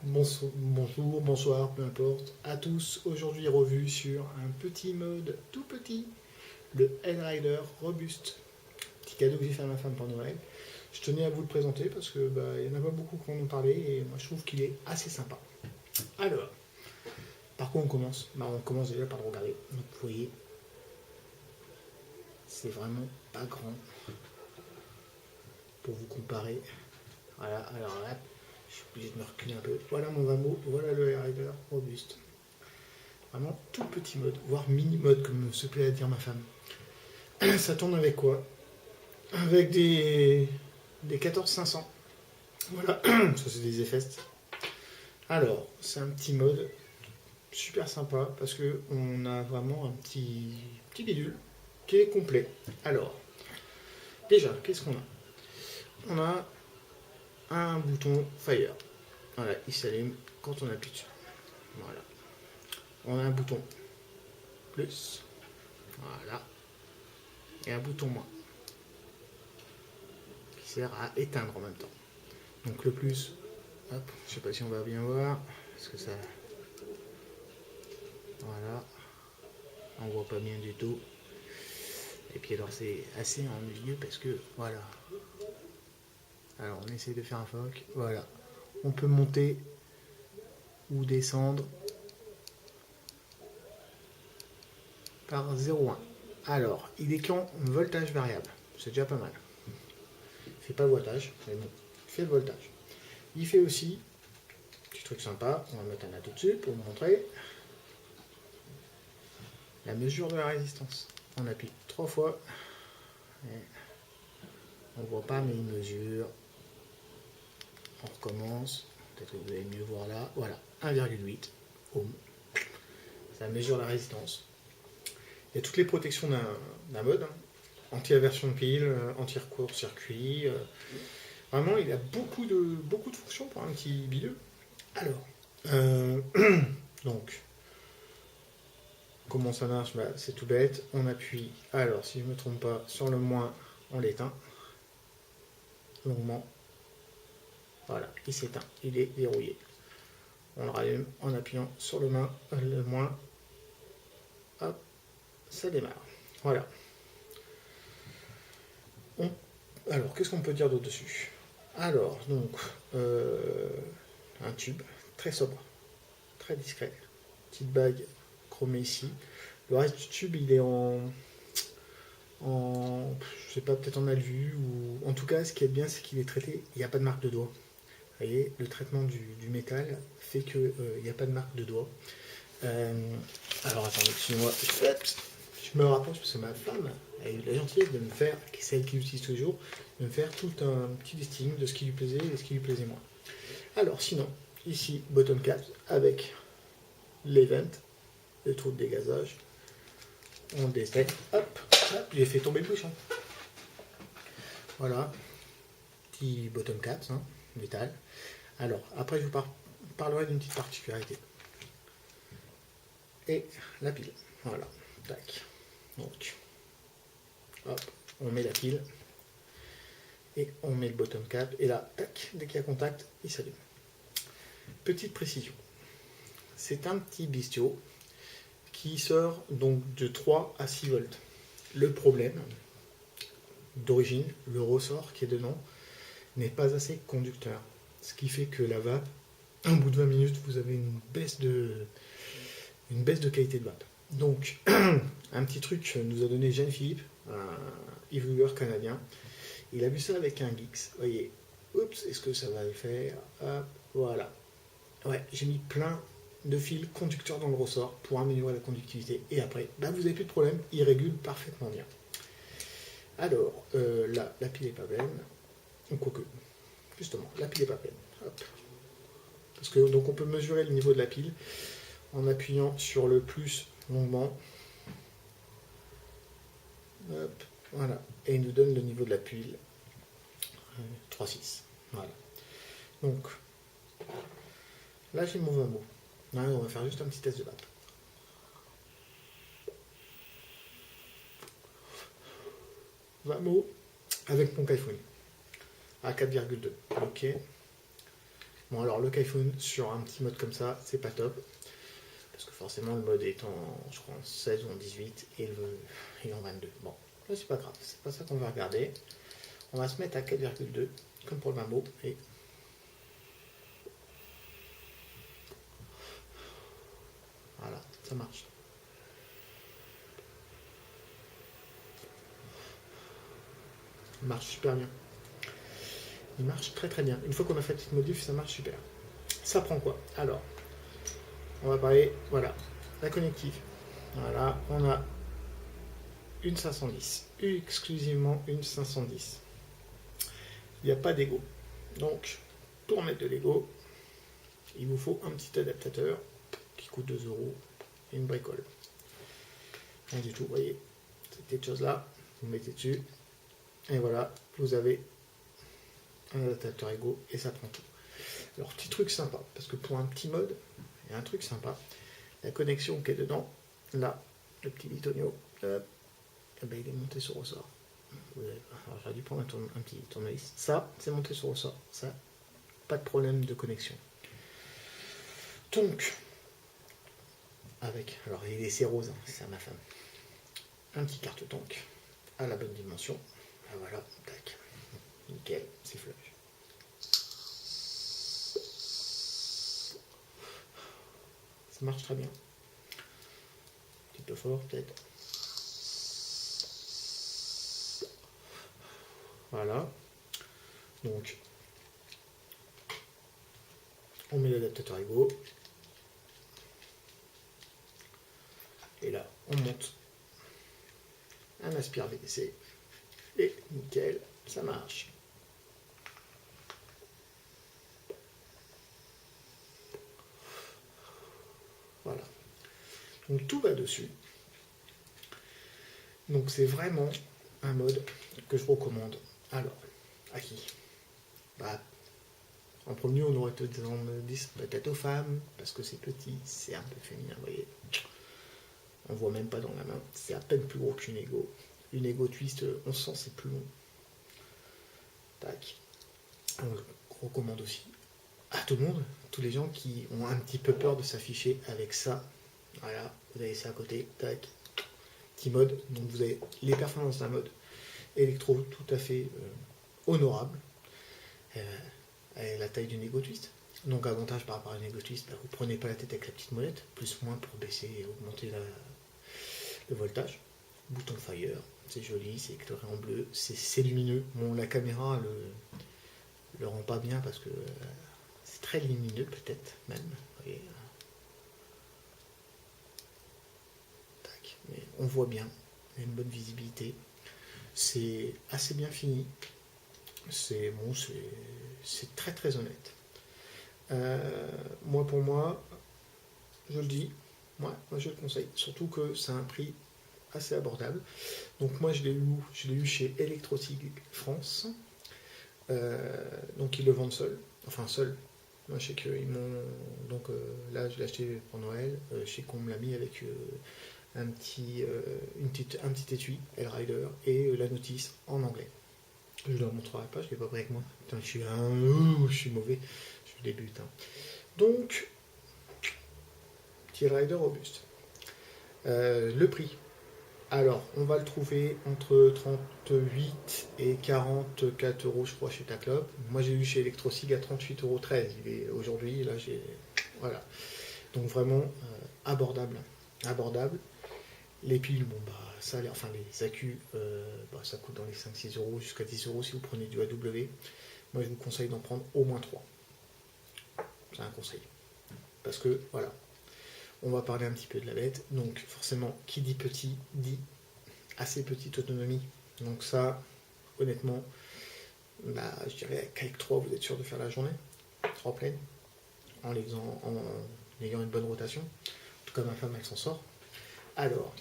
Bonjour, bonsoir, peu importe, à tous. Aujourd'hui, revue sur un petit mode tout petit, le N-Rider Robuste. Petit cadeau que j'ai fait à ma femme pour Noël. Je tenais à vous le présenter parce que il n'y en a pas beaucoup qui en ont parlé et moi je trouve qu'il est assez sympa. Alors, par quoi on commence? On commence déjà par le regarder. Donc vous voyez, c'est vraiment pas grand pour vous comparer. Voilà, alors là, je suis obligé de me reculer un peu. Voilà mon Vamo, voilà le N-Rider Robuste. Vraiment tout petit mode, voire mini mode comme se plaît à dire ma femme. Ça tourne avec quoi? Avec des 14500. Voilà, ça c'est des Zfest. Alors, c'est un petit mode super sympa parce que on a vraiment un petit bidule qui est complet. Alors, déjà, qu'est-ce qu'on a? On a un bouton Fire. Voilà, il s'allume quand on appuie dessus. Voilà. On a un bouton plus. Voilà. Et un bouton moins qui sert à éteindre en même temps. Donc le plus, hop, je sais pas si on va bien voir, parce que ça, voilà, on voit pas bien du tout. Et puis alors c'est assez ennuyeux parce que voilà. Alors on essaie de faire un foc, voilà. On peut monter ou descendre par 0,1. Alors il est qu'en voltage variable, c'est déjà pas mal. Il fait pas le wattage, mais bon, il fait le voltage. Il fait aussi, petit truc sympa, on va mettre un atout dessus pour vous montrer, la mesure de la résistance. On appuie 3 fois. Et on ne voit pas, mais il mesure. On recommence. Peut-être que vous allez mieux voir là. Voilà, 1,8 ohm. Ça mesure la résistance. Il y a toutes les protections d'un mode. Anti-aversion de pile, anti-court-circuit. Vraiment, il a beaucoup de fonctions pour un petit bideux. Alors, donc, comment ça marche? C'est tout bête. On appuie, alors si je ne me trompe pas, sur le moins, on l'éteint. Longuement. Voilà, il s'éteint, il est verrouillé. On le rallume en appuyant sur le moins. Hop, ça démarre. Voilà. Alors, qu'est-ce qu'on peut dire d'autre dessus? Alors, donc, un tube très sobre, très discret. Petite bague chromée ici. Le reste du tube, il est je sais pas, peut-être en alu, ou en tout cas, ce qui est bien, c'est qu'il est traité, il n'y a pas de marque de doigt. Vous voyez, le traitement du métal fait qu'il n'y a pas de marque de doigt. Alors attendez, excusez-moi, je me rapproche parce que ma femme a eu la gentillesse de me faire, qui est celle qui l'utilise toujours, de me faire tout un petit listing de ce qui lui plaisait et de ce qui lui plaisait moins. Alors sinon, ici, bottom cap avec l'event, le trou de dégazage. On décèle, hop, j'ai fait tomber le bouchon. Voilà, petit bottom cap, hein, métal. Alors, après je vous parlerai d'une petite particularité. Et la pile, voilà, tac. Donc, hop, on met la pile. Et on met le bottom cap. Et là, tac, dès qu'il y a contact, il s'allume. Petite précision. C'est un petit bistio qui sort donc de 3 à 6 volts. Le problème, d'origine, le ressort qui est dedans n'est pas assez conducteur. Ce qui fait que la vape, au bout de 20 minutes, vous avez une baisse de qualité de vape. Donc, un petit truc nous a donné Jean-Philippe, un e-viewer canadien. Il a vu ça avec un Geeks. Vous voyez, oups, est-ce que ça va le faire? Hop, voilà. Ouais, j'ai mis plein de fils conducteurs dans le ressort pour améliorer la conductivité. Et après, vous n'avez plus de problème, il régule parfaitement bien. Alors, là, la pile n'est pas pleine. Quoique, justement, la pile n'est pas pleine. Hop. Parce que donc on peut mesurer le niveau de la pile en appuyant sur le plus longuement. Hop, voilà. Et il nous donne le niveau de la pile. 3,6. Voilà. Donc, là j'ai mon Vamo. Là, on va faire juste un petit test de vape. Vamo avec mon iPhone à 4,2. Ok. Bon, alors le Kaifoun sur un petit mode comme ça, c'est pas top. Parce que forcément, le mode est en, je crois, en 16 ou en 18 et il est en 22. Bon, là, c'est pas grave, c'est pas ça qu'on va regarder. On va se mettre à 4,2, comme pour le Mambo, et voilà, ça marche. Il marche super bien. Il marche très très bien. Une fois qu'on a fait la petite modif, ça marche super. Ça prend quoi? Alors, on va parler, voilà, la connective. Voilà, on a une 510, exclusivement une 510. Il n'y a pas d'ego. Donc, pour mettre de l'ego, il vous faut un petit adaptateur qui coûte 2 euros et une bricole. Rien du tout, vous voyez, cette petite chose-là, vous mettez dessus, et voilà, vous avez un adaptateur ego et ça prend tout. Alors, petit truc sympa, parce que pour un petit mode, il y a un truc sympa. La connexion qui est dedans, là, le petit bitonio, hop, eh ben, il est monté sur ressort. Alors, j'aurais dû prendre un petit tournevis. Ça, c'est monté sur ressort. Ça, pas de problème de connexion. Donc, avec, alors il est laissé rose, hein, c'est à ma femme. Un petit carte-tank à la bonne dimension. Ah, voilà, tac. Nickel, c'est flush. Ça marche très bien. Un petit peu fort, peut-être. Voilà. Donc, on met l'adaptateur ego. Et là, on monte un aspire VDC. Et nickel, ça marche. Voilà. Donc tout va dessus. Donc c'est vraiment un mode que je recommande. Alors, à qui? Bah, en premier, on aurait dit peut-être aux femmes, parce que c'est petit, c'est un peu féminin, vous voyez. On voit même pas dans la main, c'est à peine plus gros qu'une Ego. Une Ego Twist, on sent c'est plus long. Tac. On le recommande aussi à tout le monde, tous les gens qui ont un petit peu peur de s'afficher avec ça. Voilà, vous avez ça à côté, tac. Petit mode, donc vous avez les performances d'un mode électro tout à fait honorable. La taille d'une Ego Twist. Donc avantage par rapport à une Ego Twist, bah, vous ne prenez pas la tête avec la petite molette, plus moins pour baisser et augmenter le voltage. Bouton fire, c'est joli, c'est éclairé en bleu, c'est lumineux. Bon, la caméra le rend pas bien parce que c'est très lumineux peut-être même. Vous voyez. Tac. Mais on voit bien, il y a une bonne visibilité. C'est assez bien fini. C'est bon, c'est très très honnête. Moi pour moi, je le dis, moi je le conseille. Surtout que c'est un prix assez abordable. Donc moi je l'ai eu chez Electrosig France. Donc ils le vendent seul. Enfin seul. Moi je sais qu'ils m'ont. Donc là je l'ai acheté pour Noël. Je sais qu'on me l'a mis avec un petit étui, L-Rider, et la notice en anglais. Je ne leur montrerai pas, je ne l'ai pas pris avec moi. Putain, je suis mauvais, je débute. Hein. Donc, petit rider robuste. Le prix. Alors, on va le trouver entre 38 et 44 euros, je crois, chez Taclop. Moi, j'ai eu chez Electrosig à 38,13 euros. Aujourd'hui, là, j'ai. Voilà. Donc, vraiment abordable. Abordable. Les piles, bon, bah, ça, enfin, les accus, bah, ça coûte dans les 5-6 euros jusqu'à 10 euros si vous prenez du AW. Moi, je vous conseille d'en prendre au moins 3. C'est un conseil. Parce que, voilà, on va parler un petit peu de la bête. Donc, forcément, qui dit petit, dit assez petite autonomie. Donc, ça, honnêtement, bah, je dirais qu'avec 3, vous êtes sûr de faire la journée. 3 pleines, en ayant une bonne rotation. En tout cas, ma femme, elle s'en sort. Alors,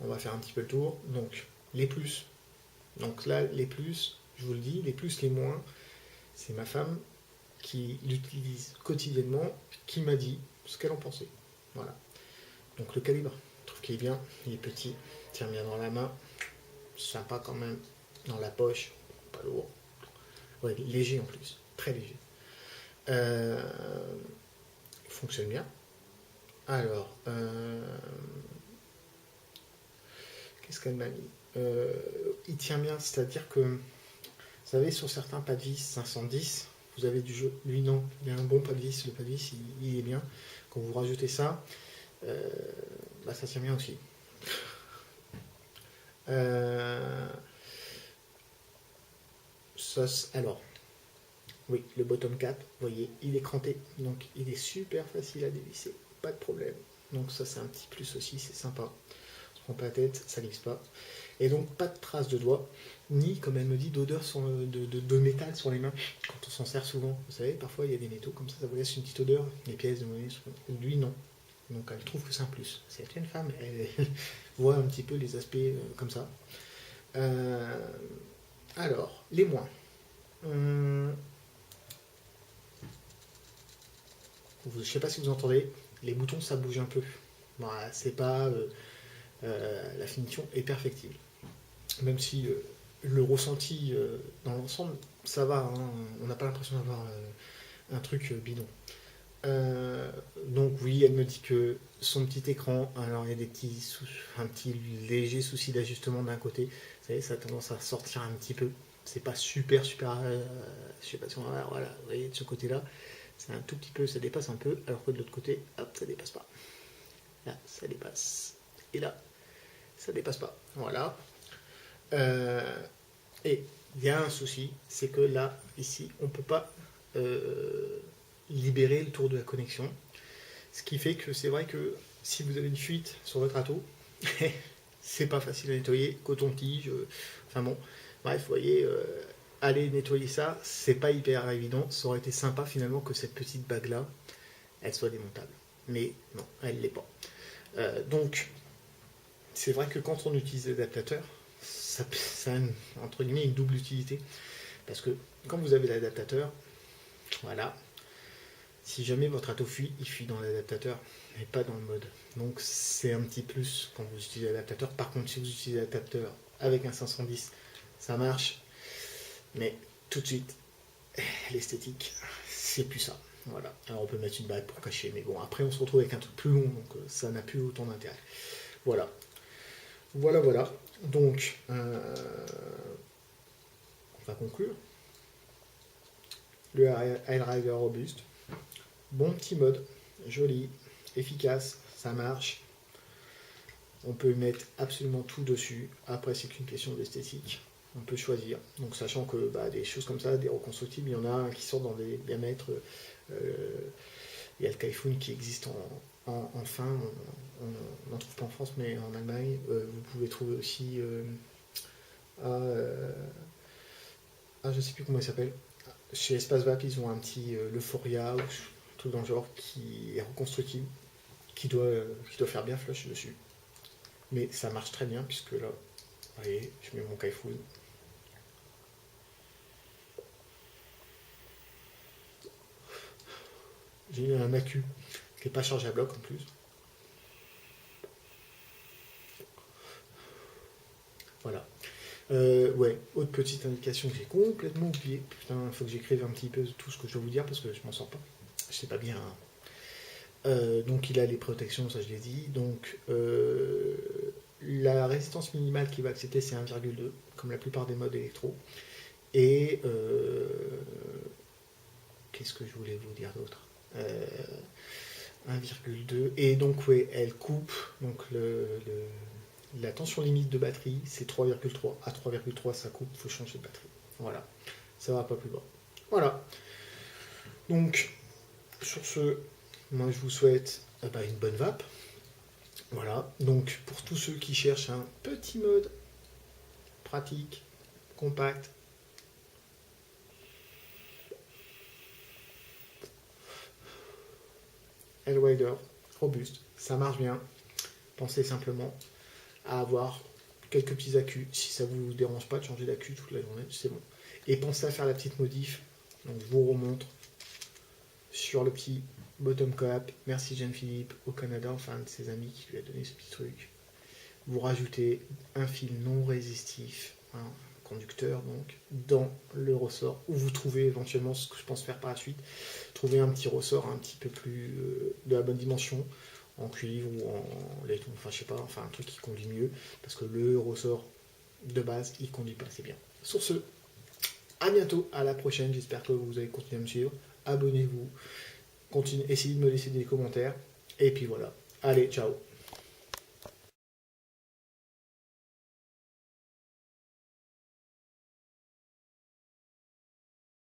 on va faire un petit peu le tour. Donc, les plus. Donc là, les plus, je vous le dis, les plus, les moins, c'est ma femme qui l'utilise quotidiennement, qui m'a dit ce qu'elle en pensait. Voilà. Donc le calibre, je trouve qu'il est bien, il est petit, tient bien dans la main, sympa quand même, dans la poche, pas lourd. Ouais, léger en plus, très léger. Il fonctionne bien. Alors, qu'est-ce qu'elle m'a mis? Il tient bien, c'est-à-dire que, vous savez, sur certains pas de vis 510, vous avez du jeu. Lui, non, il y a un bon pas de vis. Le pas de vis, il est bien. Quand vous rajoutez ça, bah, ça tient bien aussi. Alors, oui, le bottom cap, vous voyez, il est cranté, donc il est super facile à dévisser, pas de problème. Donc ça, c'est un petit plus aussi, c'est sympa. On se prend pas la tête, ça glisse pas. Et donc, pas de traces de doigts, ni, comme elle me dit, d'odeur de métal sur les mains, quand on s'en sert souvent. Vous savez, parfois, il y a des métaux comme ça vous laisse une petite odeur, les pièces de monnaie. Lui, non. Donc, elle trouve que c'est un plus. C'est une femme, elle voit un petit peu les aspects comme ça. Alors, les moins. Je ne sais pas si vous entendez, les boutons ça bouge un peu. Voilà, c'est pas la finition est perfectible. Même si le ressenti dans l'ensemble, ça va. Hein, on n'a pas l'impression d'avoir un truc bidon. Donc oui, elle me dit que son petit écran, alors il y a un petit léger souci d'ajustement d'un côté. Vous savez, ça a tendance à sortir un petit peu. C'est pas super. Je sais pas si on va. Voilà, vous voyez de ce côté-là. C'est un tout petit peu, ça dépasse un peu, alors que de l'autre côté, hop, ça dépasse pas. Là, ça dépasse. Et là, ça dépasse pas. Voilà. Et il y a un souci, c'est que là, ici, on ne peut pas libérer le tour de la connexion. Ce qui fait que c'est vrai que si vous avez une fuite sur votre ato, c'est pas facile à nettoyer, coton-tige, enfin bon, bref, vous voyez, aller nettoyer ça, c'est pas hyper évident. Ça aurait été sympa finalement que cette petite bague là, elle soit démontable. Mais non, elle l'est pas. Donc, c'est vrai que quand on utilise l'adaptateur, ça a entre guillemets une double utilité. Parce que quand vous avez l'adaptateur, voilà, si jamais votre ato fuit, il fuit dans l'adaptateur et pas dans le mode. Donc c'est un petit plus quand vous utilisez l'adaptateur. Par contre, si vous utilisez l'adaptateur avec un 510, ça marche. Mais tout de suite, l'esthétique, c'est plus ça. Voilà. Alors on peut mettre une bague pour cacher, mais bon, après on se retrouve avec un truc plus long, donc ça n'a plus autant d'intérêt. Voilà. Voilà. Donc, on va conclure. Le Highrider robuste. Bon petit mode, joli, efficace, ça marche. On peut mettre absolument tout dessus. Après, c'est qu'une question d'esthétique. On peut choisir. Donc, sachant que des choses comme ça, des reconstructibles, il y en a qui sortent dans des diamètres. Il y a le Kaifun qui existe en fin. On n'en trouve pas en France, mais en Allemagne. Vous pouvez trouver aussi. Je ne sais plus comment il s'appelle. Chez Espace Vap, ils ont un petit l'Euphoria ou tout dans le genre qui est reconstructible, qui doit faire bien flush dessus. Mais ça marche très bien puisque là, vous voyez, je mets mon Kaifun. J'ai eu un accu qui n'est pas chargé à bloc en plus. Voilà. Ouais, autre petite indication que j'ai complètement oublié. Putain, il faut que j'écrive un petit peu tout ce que je vais vous dire parce que je m'en sors pas. Je sais pas bien. Donc il a les protections, ça je l'ai dit. Donc la résistance minimale qu'il va accepter c'est 1,2, comme la plupart des modes électro. Et qu'est-ce que je voulais vous dire d'autre 1,2. Et donc ouais, elle coupe. Donc la tension limite de batterie c'est 3,3. À 3,3 ça coupe, il faut changer de batterie. Voilà, ça va pas plus bas. Voilà. Donc sur ce, moi je vous souhaite une bonne vape. Voilà, donc pour tous ceux qui cherchent un petit mode pratique, compact, Highrider robuste, ça marche bien. Pensez simplement à avoir quelques petits accus. Si ça vous dérange pas de changer d'accu toute la journée, c'est bon. Et pensez à faire la petite modif. Donc je vous remontre sur le petit bottom cap. Merci Jean-Philippe au Canada, enfin de ses amis qui lui a donné ce petit truc. Vous rajoutez un fil non résistif, hein, conducteur donc dans le ressort, où vous trouvez éventuellement ce que je pense faire par la suite, trouver un petit ressort un petit peu plus de la bonne dimension, en cuivre ou en laiton, enfin je sais pas, enfin un truc qui conduit mieux, parce que le ressort de base il conduit pas assez bien. Sur ce, à bientôt, à la prochaine, j'espère que vous allez continuer à me suivre, abonnez-vous, essayez de me laisser des commentaires, et puis voilà, allez, ciao.